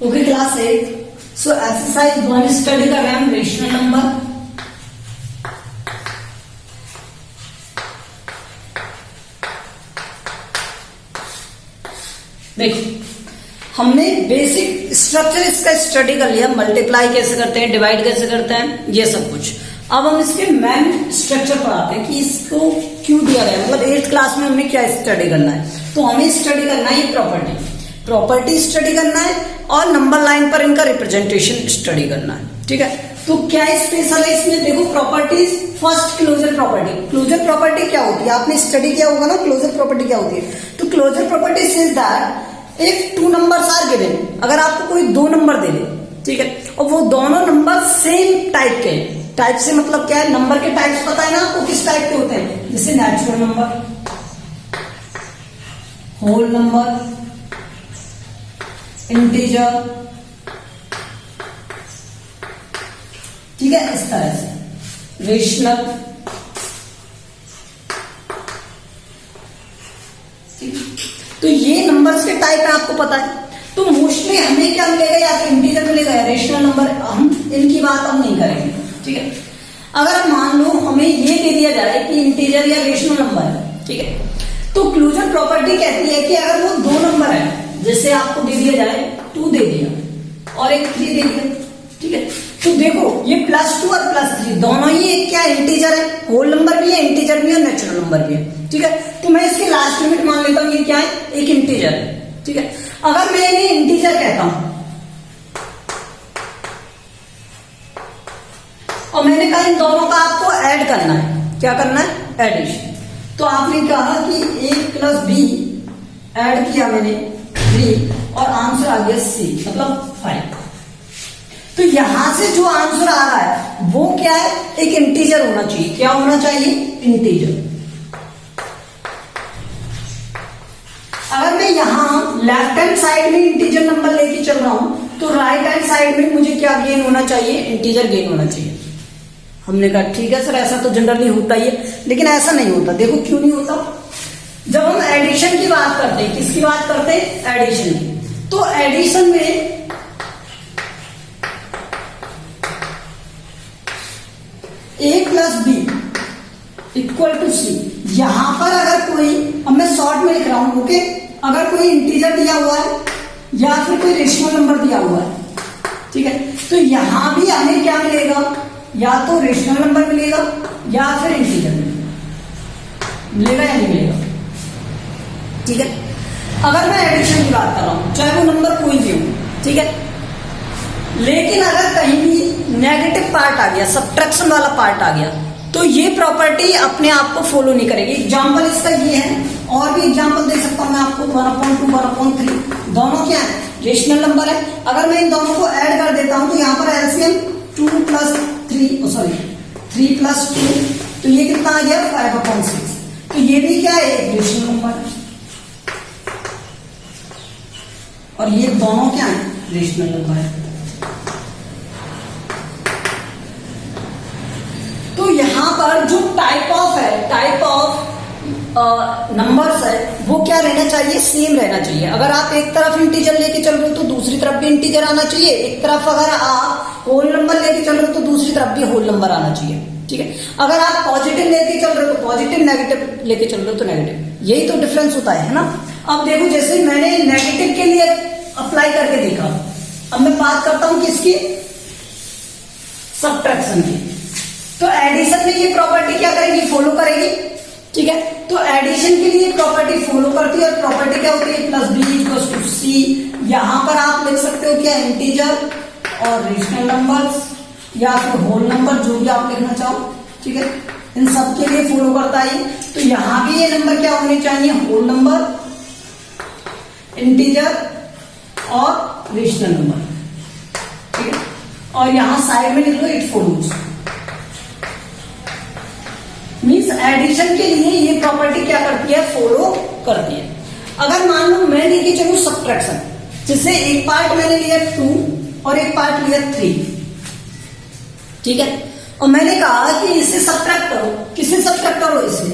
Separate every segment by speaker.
Speaker 1: Okay class 8 so exercise 1 study कर रहे हैं हम रेशनल नंबर। देखो हमने बेसिक स्ट्रक्चर इसका स्टडी कर लिया, मल्टीप्लाई कैसे करते हैं, डिवाइड कैसे करते हैं, ये सब कुछ। अब हम इसके मेन स्ट्रक्चर पर आते हैं कि इसको क्यों दिया गया, मतलब 8th क्लास में हमने क्या स्टडी करना है। तो हमें स्टडी करना है प्रॉपर्टी स्टडी करना है और नंबर लाइन पर इनका रिप्रेजेंटेशन स्टडी करना है। ठीक है, तो क्या स्पेशल है इसमें, देखो प्रॉपर्टीज। फर्स्ट क्लोजर प्रॉपर्टी क्या होती है, आपने स्टडी किया होगा ना क्लोजर प्रॉपर्टी क्या होती है। तो closure property says that if two numbers are given, अगर आपको कोई दो नंबर दे दे, ठीक है, और वो दोनों नंबर सेम टाइप के, टाइप से मतलब क्या है, नंबर के टाइप्स पता है ना आपको किस टाइप के होते हैं, जैसे natural number, whole number, integer, ठीक है, इस तरह से रेशनल। तो ये नंबर्स के टाइप है, आपको पता है। तो मोस्टली हमें क्या मिलेगा, या तो इंटीजर मिलेगा या रेशनल नंबर। हम इनकी बात हम नहीं करेंगे, ठीक है। अगर मान लो हमें ये दे दिया जाए कि इंटीजर या रेशनल नंबर है, ठीक है, तो क्लोजर प्रॉपर्टी कहती है कि अगर वो दो नंबर है, जैसे आपको दे दिया जाए 2 दे दिया और एक 3 दे दिया, ठीक है, तो देखो ये +2 और +3 दोनों ही एक क्या इंटीजर है, होल नंबर भी है, इंटीजर भी है, नेचुरल नंबर भी है, ठीक है। तो मैं इसकी लास्ट लिमिट मान लेता हूं ये क्या है, एक इंटीजर है, ठीक है। अगर मैं इन्हें इंटीजर कहता हूं और मैंने कहा इन दोनों का आपको ऐड करना है, क्या करना है, एडिशन। तो आपने कहा कि a + b ऐड किया मैंने 3 और आंसर आ गया c, मतलब 5। तो यहां से जो आंसर आ रहा है वो क्या है, एक इंटीजर होना चाहिए। क्या होना चाहिए, इंटीजर। अगर मैं यहां लेफ्ट हैंड साइड में इंटीजर नंबर लेके चल रहा हूं तो राइट हैंड साइड में मुझे क्या गेन होना चाहिए, इंटीजर गेन होना चाहिए। हमने कहा ठीक है सर, ऐसा तो जनरली होता ही है, लेकिन ऐसा नहीं होता। देखो क्यों नहीं होता, जब हम एडिशन की बात करते हैं, किसकी बात करते हैं, एडिशन की। तो एडिशन में a + b = c, यहां पर अगर कोई, अब मैं शॉर्ट में लिख रहा हूं, ओके, अगर कोई इंटीजर दिया हुआ है या फिर कोई रेशनल नंबर दिया हुआ है, ठीक है, तो यहां भी हमें क्या मिलेगा, या तो रेशनल नंबर मिलेगा या फिर इंटीजर मिलेगा या नहीं मिलेगा, ठीक है। अगर मैं एडिशन की बात कर रहा हूं, चाहे वो नंबर कोई भी हो, ठीक है, लेकिन अगर कहीं भी नेगेटिव पार्ट आ गया, सब्ट्रैक्शन वाला पार्ट आ गया, तो ये प्रॉपर्टी अपने आप को फॉलो नहीं करेगी। एग्जांपल इसका ये है, और भी एग्जांपल दे सकता हूं मैं आपको, 1/2 1/3 दोनों क्या है, रेशनल नंबर है। अगर मैं इन दोनों को ऐड कर देता हूं तो यहां पर एलसीएम 2 + 3 सॉरी 3 + 2, तो ये कितना आ गया, 5/6। तो ये भी क्या है, एक रेशनल नंबर है, और ये दोनों क्या है, रेशनल नंबर है। तो यहां पर जो टाइप ऑफ नंबर्स है वो क्या रहना चाहिए, सेम रहना चाहिए। अगर आप एक तरफ इंटीजर लेके चल रहे हो तो दूसरी तरफ भी इंटीजर आना चाहिए, एक तरफ अगर आप होल नंबर लेके चल रहे हो तो दूसरी तरफ भी होल नंबर आना चाहिए, ठीक है। अगर आप पॉजिटिव लेके चल रहे हो तो पॉजिटिव, नेगेटिव लेके चल रहे हो तो नेगेटिव, यही तो डिफरेंस होता है ना। अब देखो जैसे मैंने नेगेटिव के लिए अप्लाई करके देखा, अब मैं बात करता हूं किसकी, सब्ट्रैक्शन की। तो एडिशन में ये प्रॉपर्टी क्या करेगी, फॉलो करेगी, ठीक है। तो एडिशन के लिए प्रॉपर्टी फॉलो करती है, और प्रॉपर्टी क्या होती है, +b = c। यहां पर आप लिख सकते हो क्या, इंटीजर और रेशनल नंबर्स या फिर होल नंबर, जो भी आप लिखना चाहो, ठीक है, इन सब के लिए फॉलो करता है। तो यहां भी ये नंबर क्या होने चाहिए, होल नंबर, इंटीजर और रेशनल नंबर, ठीक है। और यहां साइड में लिख लो इट फॉलोज, मीन्स एडिशन के लिए ये प्रॉपर्टी क्या करती है, फॉलो करती है। अगर मान लो मैं लेके चलूं सब्ट्रैक्शन, जिससे एक पार्ट मैंने लिया 2 और एक पार्ट लिया 3, ठीक है, और मैंने कहा कि इसे सब्ट्रैक्ट करो, किसे सब्ट्रैक्ट करो, इसे।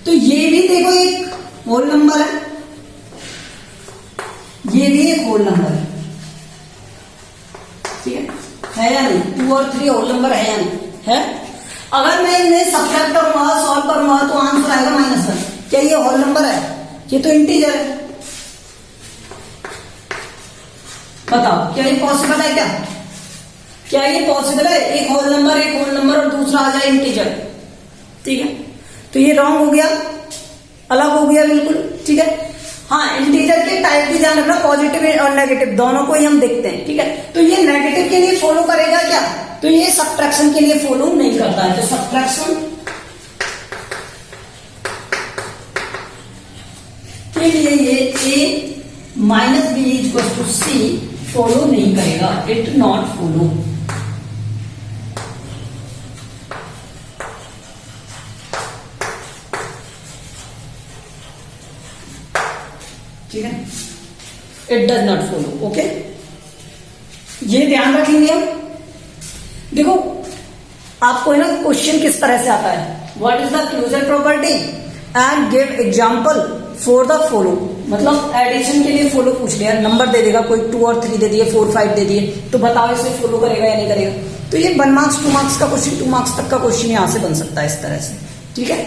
Speaker 1: तो ये भी देखो एक होल नंबर है, ये भी एक होल नंबर है, या नहीं, 2 और 3 होल नंबर है या नहीं है। अगर मैं इन्हें सब्ट्रैक्ट करूंगा, सॉल्व करूंगा तो आंसर आएगा -1। क्या ये होल नंबर है? ये तो इंटीजर है। बताओ क्या ये पॉसिबल है? क्या ये पॉसिबल है? एक होल नंबर और दूसरा आ जाए इंटीजर। ठीक है, तो ये रॉन्ग हो गया, अलग हो गया बिल्कुल। ठीक है, हाँ इंटीजर के टाइप भी ध्यान रखना, पॉजिटिव और नेगेटिव दोनों को ही हम देखते हैं। ठीक है, तो ये नेगेटिव के लिए फॉलो करेगा क्या? तो ये सब्ट्रैक्शन के लिए फॉलो नहीं करता है। तो सब्ट्रैक्शन के लिए ये a minus B equal to C follow नहीं करेगा, इट नॉट फॉलो। ठीक है, it does not follow. Okay, ये ध्यान रखेंगे हम। देखो आपको है ना क्वेश्चन किस तरह से आता है, what is the closure property and give example for the follow. मतलब एडिशन के लिए फॉलो पूछ लिया, नंबर दे देगा कोई 2 और 3 दे दिए, 4 5 दे दिए, तो बताओ इसे फॉलो करेगा या नहीं करेगा। तो ये 1 मार्क्स 2 मार्क्स का क्वेश्चन, 2 मार्क्स तक का क्वेश्चन यहां से बन सकता है इस तरह से। ठीक है,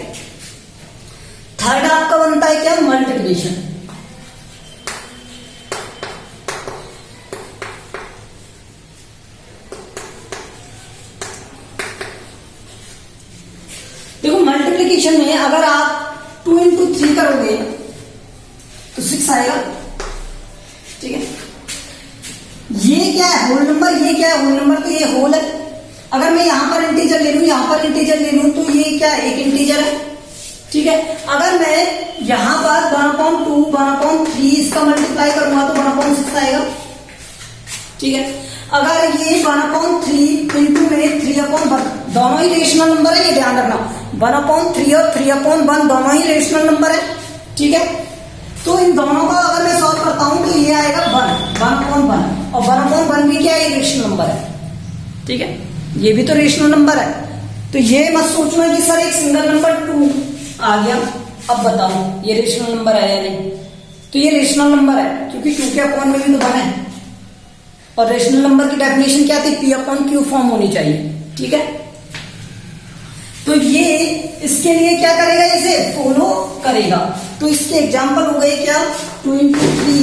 Speaker 1: थर्ड आपका बनता है क्या? मल्टीप्लिकेशन। देखो मल्टीप्लिकेशन में अगर आप 2 इंटू 3 करोगे तो 6 आएगा। ठीक है, ये क्या है? Whole number. ये क्या है? Whole number. तो ये होल है। अगर मैं यहां पर इंटीजर ले लूं, यहां पर इंटीजर ले लूं, तो ये क्या है? एक इंटीजर है। ठीक है, अगर मैं यहां पर 1/2 1/3 इसका मल्टीप्लाई करूंगा तो 1/6 आएगा। ठीक है, अगर ये 1/3 इंटू में 3/1 दोनों ही रेशनल नंबर है, ये ध्यान रखना। 1/3 और 3/1 दोनों ही रेशनल नंबर है। ठीक है, तो इन दोनों का अगर मैं सॉल्व करता हूं तो ये आएगा 1/1 और 1/1 भी क्या है? रेशनल नंबर है। ठीक है, ये भी तो रेशनल नंबर है। तो ये मत सोचना कि सर एक सिंगल नंबर 2 आ गया, अब बताओ ये रेशनल नंबर है या नहीं। तो ये रेशनल नंबर है क्योंकि 2 के अपॉन में भी तो 1 है। और रेशनल नंबर की डेफिनेशन क्या थी? P/Q फॉर्म होनी चाहिए। ठीक है, तो ये इसके लिए क्या करेगा? इसे फॉलो करेगा। तो इसके एग्जांपल हो गए क्या? 2 इंटू 3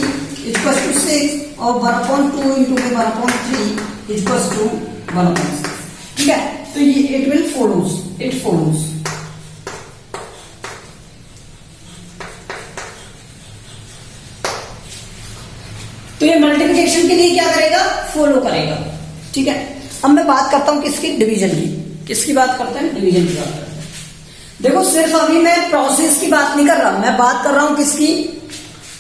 Speaker 1: इक्वल टू 6 और 1/2 इंटू 1/3 इक्वल टू 1/6। ठीक है, तो ये it will follows, it follows. तो ये मल्टीप्लिकेशन के लिए क्या करेगा? फॉलो करेगा। ठीक है, अब मैं बात करता हूं किसकी? डिवीजन की। किसकी बात करते हैं? डिवीजन की बात करते हैं। देखो सिर्फ अभी मैं प्रोसेस की बात नहीं कर रहा, मैं बात कर रहा हूं किसकी?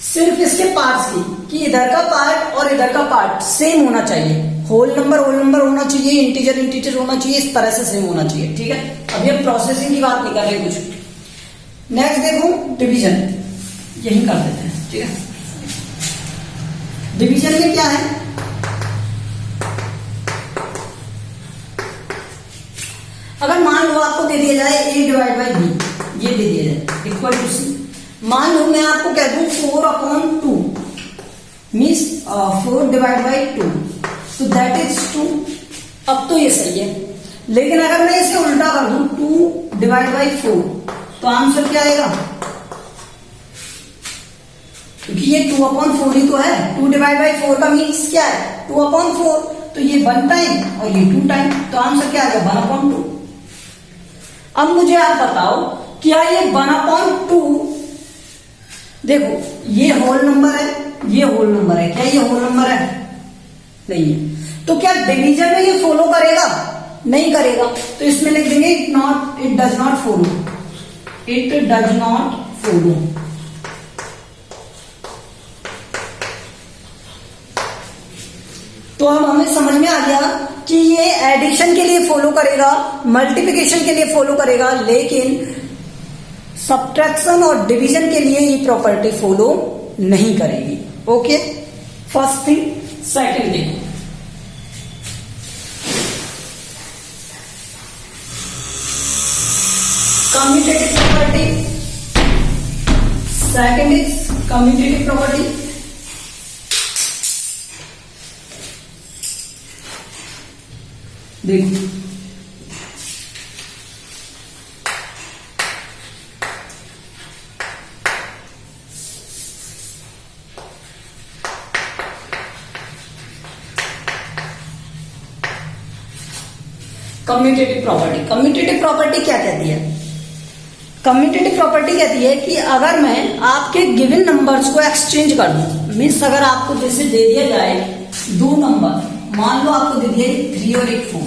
Speaker 1: सिर्फ इसके पार्ट्स की, कि इधर का पार्ट और इधर का पार्ट सेम होना चाहिए। होल नंबर होना चाहिए, इंटीजर होना चाहिए, इस तरह से सेम होना चाहिए। ठीक है, अभी हम प्रोसेसिंग की बात नहीं कर रहे कुछ। नेक्स्ट देखो डिवीजन, यही कर देते हैं। ठीक है, डिवीजन में क्या है? अगर मान लो आपको दे दिया जाए A/B, ये दे दिया जाए इक्वल टू C। मान लो मैं आपको कह दूं 4/2 मीन्स 4/2, तो दैट इज 2। अब तो ये सही है, लेकिन अगर मैं इसे उल्टा कर दूं 2/4 तो आंसर क्या आएगा? क्योंकि ये 2/4 ही तो है। 2/4 का मीन्स क्या है? 2/4, तो ये 1 टाइम और ये 2 टाइम, तो आंसर क्या आ गया? 1/2। अब मुझे आप बताओ क्या ये 1/2, देखो ये होल नंबर है, ये होल नंबर है, क्या ये होल नंबर है? नहीं है। तो क्या डिवीजन में ये फॉलो करेगा? नहीं करेगा। तो इसमें लिख देंगे it does not follow, it does not follow. तो अब हमें समझ में आ गया कि ये एडिशन के लिए फॉलो करेगा, मल्टीप्लिकेशन के लिए फॉलो करेगा, लेकिन सब्ट्रैक्शन और डिवीजन के लिए ये प्रॉपर्टी फॉलो नहीं करेगी। Okay, first thing. Second thing, commutative property. Second is commutative property. देखो कम्यूटेटिव प्रॉपर्टी क्या कहती है? कम्यूटेटिव प्रॉपर्टी कहती है कि अगर मैं आपके गिवन नंबर्स को एक्सचेंज कर दूं, मीन्स अगर आपको जैसे दे दिया जाए दो नंबर, मान लो आपको दे दिया एक 3 और एक 4,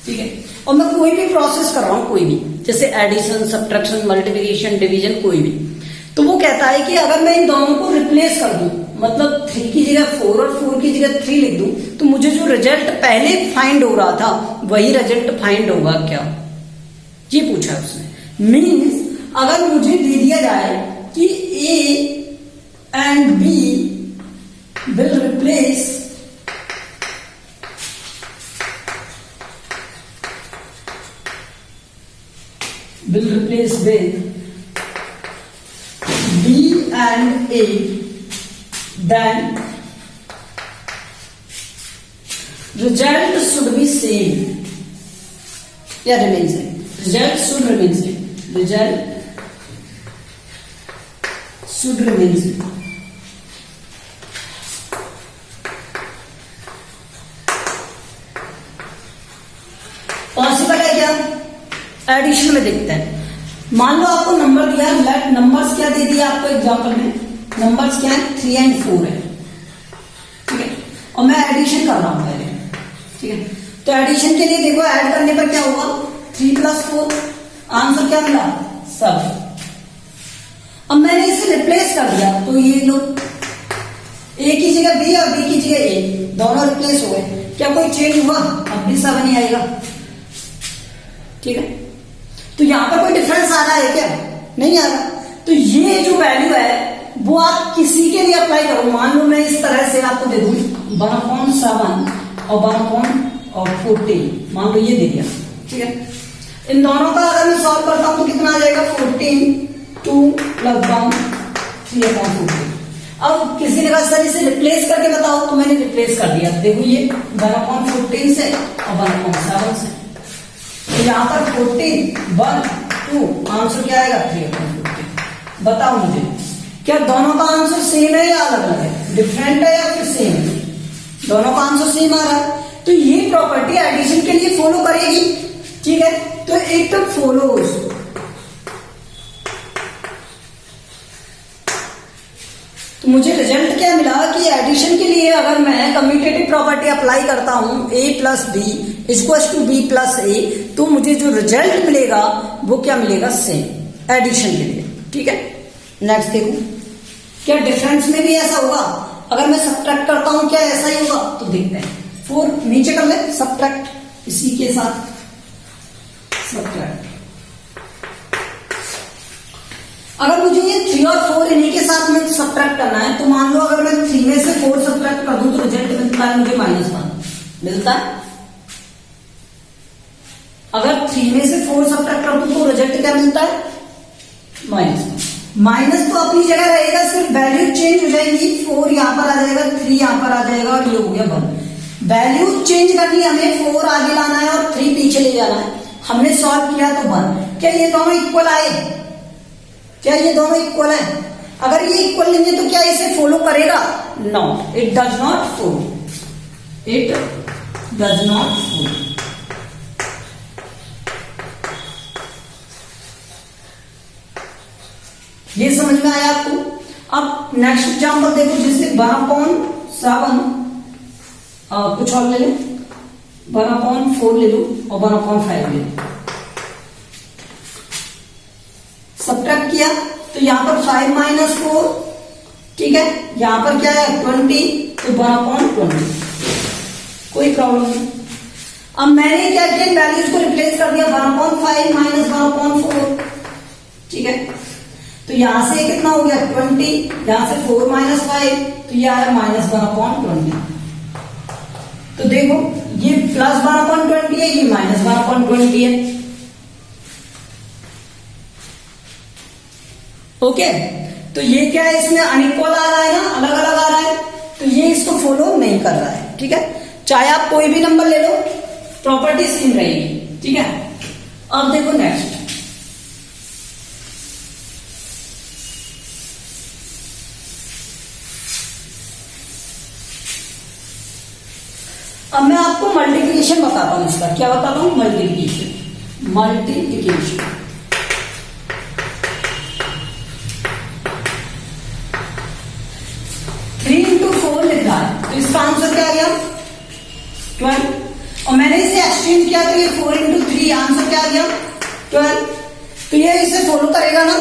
Speaker 1: ठीक है, और मैं कोई भी प्रोसेस कर रहा हूं, कोई भी, जैसे एडिशन, सब्ट्रैक्शन, मल्टीप्लिकेशन, डिवीजन, कोई भी, तो वो कहता है कि अगर मैं इन दोनों को रिप्लेस कर दूं, मतलब 3 की जगह 4 और 4 की जगह 3 लिख दूं, तो मुझे जो रिजल्ट पहले फाइंड हो रहा था वही रिजल्ट फाइंड होगा क्या, ये पूछा उसने। मीन्स अगर मुझे दे दिया जाए कि A and B will replace with B and A, then result should be same या remain same. Result should remain same. Result should remain same. Possible है क्या? एडिशन में देखते हैं। मान लो आपको नंबर दिया, लेट नंबर्स क्या दे दिया आपको एग्जांपल में, नंबर्स क्या है 3 एंड 4 है, ठीक है, और मैं एडिशन कर रहा हूं पहले, ठीक है, तो एडिशन के लिए देखो ऐड करने पर क्या होगा 3 + 4, आंसर क्या मिला 7। अब मैंने इसे रिप्लेस कर दिया, तो ये लो ए की जगह बी और बी की जगह ए, दोनों रिप्लेस हो गए, क्या कोई चेंज हुआ? अब भी 7 ही आएगा, ठीक है, तो यहां पर कोई डिफरेंस आ रहा है क्या? नहीं आ रहा। तो ये जो वैल्यू है वो आप किसी के लिए अप्लाई करो। मान लो मैं इस तरह से आपको दे दूं 1/7 और 1/14, मान लो ये दे दिया, ठीक है, इन दोनों का अगर मैं सॉल्व करता हूं तो कितना आ जाएगा 14, 2 + 1 3/14। अब किसी ने कहा सर इसे रिप्लेस करके बताओ, तो मैंने रिप्लेस कर दिया, देखो ये 1/14 से और 1/7 से, तो यहां पर 14, 1, 2, आंसर क्या आएगा 3/14। बताओ मुझे क्या दोनों का आंसर सेम है या अलग अलग है, डिफरेंट है या फिर सेम है? दोनों का आंसर सेम आ रहा है, तो ये प्रॉपर्टी एडिशन के लिए फॉलो करेगी, ठीक है, तो इट फॉलोज तो मुझे रिजल्ट क्या मिला कि एडिशन के लिए अगर मैं कम्यूटेटिव प्रॉपर्टी अप्लाई करता हूं A + B = B + A, तो मुझे जो रिजल्ट मिलेगा वो क्या मिलेगा सेम एडिशन के लिए, ठीक है। नेक्स्ट देखो क्या डिफरेंस में भी ऐसा होगा, अगर मैं सब्ट्रैक्ट करता हूं क्या ऐसा ही होगा? तो देखते हैं, 4 नीचे कर ले, सब्ट्रैक्ट इसी के साथ सब्ट्रैक्ट, अगर मुझे ये 3 और 4 इन्हीं के साथ में सब्ट्रैक्ट करना है, तो मान लो अगर मैं 3 में से 4 सब्ट्रैक्ट कर दूं तो रिजल्ट मिलता है मुझे -1 मिलता है। अगर 3 में से 4 सब्ट्रैक्ट कर दूं तो रिजल्ट क्या मिलता है -1। माइनस तो अपनी जगह रहेगा, सिर्फ वैल्यू चेंज हो जाएगी, 4 यहां पर आ जाएगा, 3 यहां पर आ जाएगा और ये हो गया 1। वैल्यू चेंज करनी हमें, 4 आगे लाना है और 3 पीछे ले जाना है। हमने सॉल्व किया तो 1। क्या ये दोनों इक्वल आए? क्या ये दोनों इक्वल है? अगर ये इक्वल नहीं है तो क्या इसे फॉलो करेगा? No, it does not follow, it does not follow. ये समझ में आया आपको? अब नेक्स्ट एग्जांपल देखो, जैसे 1/7 कुछ और ले लो, 1/4 ले लो और 1/5 ले लो। सब्ट्रैक्ट किया तो यहां पर 5 - 4, ठीक है, यहां पर क्या है 20, तो 1/20, कोई प्रॉब्लम नहीं। अब मैंने क्या किया, वैल्यूज को रिप्लेस कर दिया, 1/5 - 1/4, ठीक है, तो यहां से कितना हो गया 20, यहां से 4 - 5, तो ये आया -1/20। तो देखो ये +1/20 है, ये -1/20 है, ओके। तो ये क्या है, इसमें अनइक्वल आ रहा है ना, अलग अलग आ रहा है, तो ये इसको फॉलो नहीं कर रहा है, ठीक है। चाहे आप कोई भी नंबर ले लो, प्रॉपर्टी सेम रहेगी, ठीक है। अब देखो नेक्स्ट, अब मैं आपको मल्टीप्लिकेशन बताता हूं। इसका क्या बताता हूं? मल्टीप्लिकेशन। मल्टीप्लिकेशन 3 into 4 लिख रहा है, तो इसका आंसर क्या आ गया? 12। और मैंने इसे एक्सचेंज किया तो ये 4 into 3, आंसर क्या आ गया? 12। तो ये इसे फॉलो करेगा ना।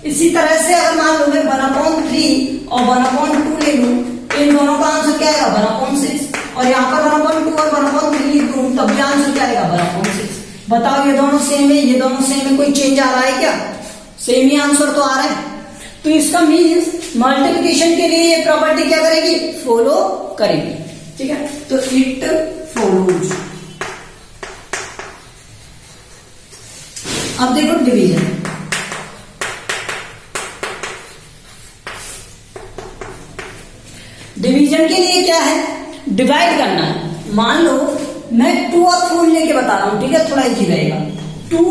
Speaker 1: इसी तरह से अगर मान लो मैं 1/3 और 1/2 ले लूं, इन दोनों का आंसर क्या आएगा? 1/6। और यहाँ पर 1/2 और 1/3 लिख दूं, तब भी आंसर क्या आएगा? 1/6। बताओ, ये दोनों सेम है, ये दोनों सेम है, कोई चेंज आ रहा है क्या? सेम ही आंसर तो आ रहा है। तो इसका मीन्स मल्टीप्लिकेशन के लिए ये प्रॉपर्टी क्या करेगी? फॉलो करेगी, ठीक है। तो इट फॉलोज। अब देखो डिवीजन। डिवीजन के लिए क्या है? डिवाइड करना है। मान लो मैं 2 और 4 लेके बता रहा हूं, ठीक है, थोड़ा इजी रहेगा। 2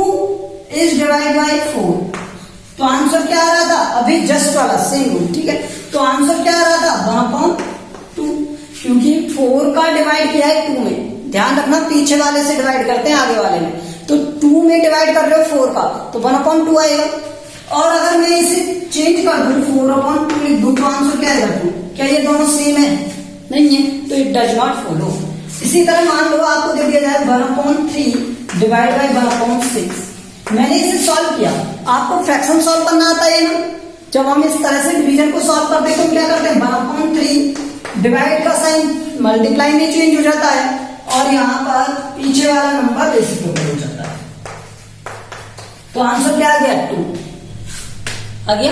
Speaker 1: इज डिवाइड बाई 4, तो आंसर क्या आ रहा था? अभी जस्ट वाला सेम रूल, ठीक है। तो आंसर क्या आ रहा था? 1/2, क्योंकि 4 का डिवाइड किया है 2 में। ध्यान रखना, पीछे वाले से डिवाइड करते हैं आगे वाले में। तो 2 में डिवाइड कर रहे हो 4 का, तो 1/2 आएगा। और अगर मैं इसे चेंज कर दूं, 4/2 लिख दूं, तो आंसर क्या आएगा? 2। क्या ये दोनों सेम है? नहीं है, तो इट डज नॉट फॉलो। इसी तरह मान लो आपको दे दिया जाए 1/3 डिवाइड बाई 1/6। मैंने इसे सॉल्व किया। आपको फ्रैक्शन सॉल्व करना आता है ना। जब हम इस तरह से डिवीजन को सॉल्व करते हैं तो क्या करते हैं? 1/3 डिवाइड का साइन मल्टीप्लाई में चेंज हो जाता है, और यहाँ पर पीछे वाला नंबर रेसिप्रोकल हो जाता है। तो आंसर क्या आ गया? 2 आ गया।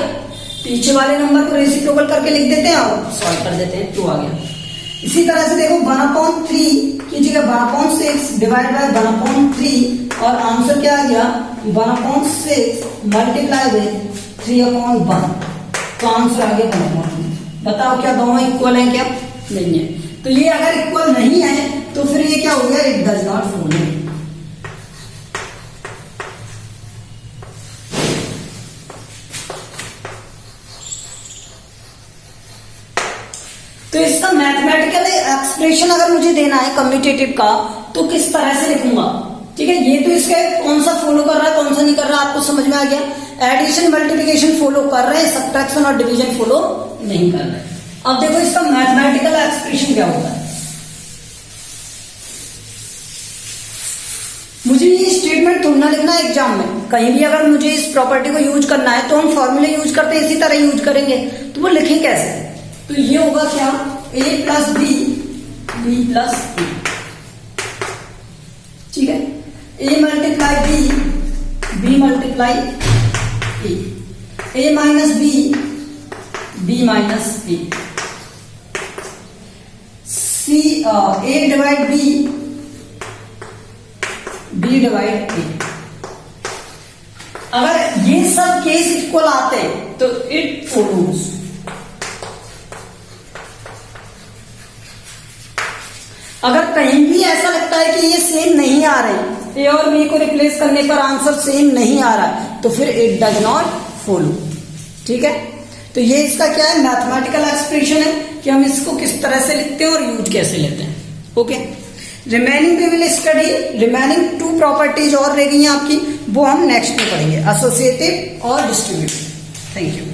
Speaker 1: पीछे वाले नंबर को रेसिप्रोकल करके लिख देते हैं और सॉल्व कर देते हैं, 2 आ गया। इसी तरह से देखो 1/3 की जगह 1/6 डिवाइड बाय 1/3, और आंसर क्या आ गया? 1/6 मल्टीप्लाई विद 3/1, तो आंसर आ गया 1/3। बताओ क्या दोनों इक्वल हैं? क्या नहीं है। तो ये अगर इक्वल नहीं है तो फिर ये क्या हो गया? It does not follow. तो इसका मैथमेटिकल एक्सप्रेशन अगर मुझे देना है कम्यूटेटिव का, तो किस तरह से लिखूंगा? ठीक है, ये तो इसके कौन सा फॉलो कर रहा है, कौन सा नहीं कर रहा है, आपको समझ में आ गया। एडिशन मल्टीप्लिकेशन फॉलो कर रहे हैं, सब्ट्रैक्शन और डिवीजन फॉलो नहीं कर रहे। अब देखो इसका मैथमेटिकल एक्सप्रेशन क्या होता है। मुझे ये स्टेटमेंट थोड़ा ना लिखना है एग्जाम में। कहीं भी अगर मुझे इस प्रॉपर्टी को यूज करना है तो हम फॉर्मूले यूज करते हैं, इसी तरह यूज करेंगे। तो वो लिखें कैसे? तो ये होगा क्या? a plus B, B plus A, ठीक है। a multiply B multiply A minus B minus A, C A divide B divide A. अगर ये सब केस इक्वल आते हैं तो इट फॉलोज। अगर कहीं भी ऐसा लगता है कि ये सेम नहीं आ रहे, ए और बी को रिप्लेस करने पर आंसर सेम नहीं आ रहा है, तो फिर इट डज नॉट फॉलो, ठीक है। तो ये इसका क्या है? मैथमेटिकल एक्सप्रेशन है कि हम इसको किस तरह से लिखते हैं और यूज कैसे लेते हैं। Okay, remaining we will study remaining 2 properties और रह गई हैं आपकी, वो हम नेक्स्ट में पढ़ेंगे, एसोसिएटिव और डिस्ट्रीब्यूटिव। Thank you.